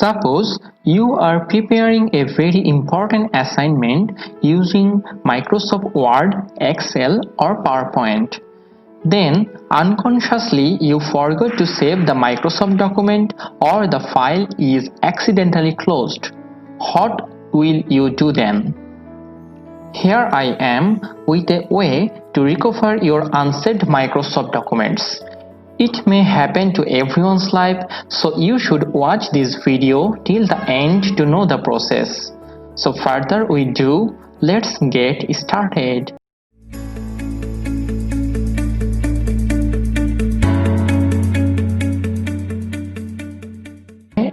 Suppose you are preparing a very important assignment using Microsoft Word, Excel or PowerPoint. Then unconsciously you forgot to save the Microsoft document or the file is accidentally closed. What will you do then? Here I am with a way to recover your unsaved Microsoft documents. It may happen to everyone's life, so you should watch this video till the end to know the process. So further we do, let's get started.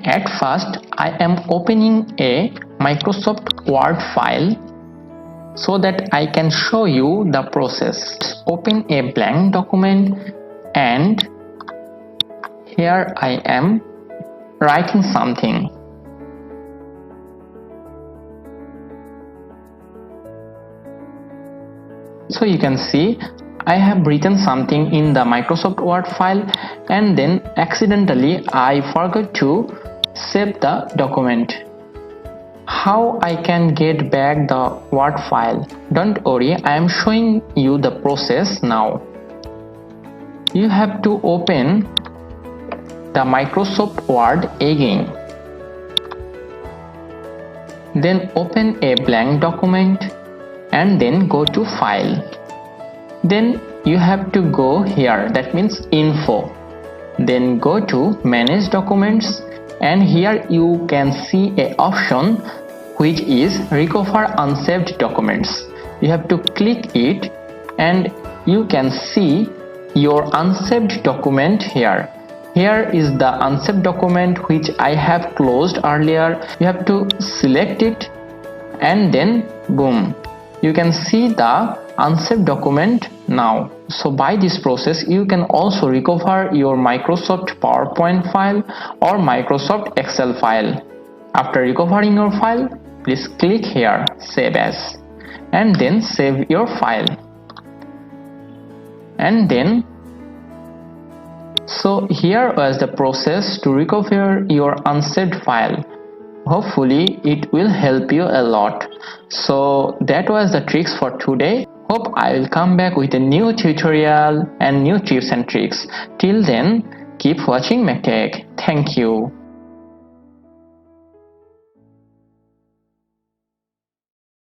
At first, I am opening a Microsoft Word file so that I can show you the process. Open a blank document and here I am writing something. So you can see I have written something in the Microsoft Word file and then accidentally I forgot to save the document. How I can get back the Word file? Don't worry, I am showing you the process now. You have to open the Microsoft Word again. Then open a blank document and then go to File. Then you have to go here, that means Info. Then go to Manage Documents and here you can see a option which is Recover Unsaved Documents. You have to click it and you can see your unsaved document here. Here is the unsaved document which I have closed earlier. You have to select it and then boom, you can see the unsaved document now. So by this process you can also recover your Microsoft PowerPoint file or Microsoft Excel file. After recovering your file, please click here Save As and then save your file. And then so here was the process to recover your unsaved file. Hopefully it will help you a lot. So that was the tricks for today. Hope I will come back with a new tutorial and new tips and tricks. Till then, keep watching MacTech. Thank you.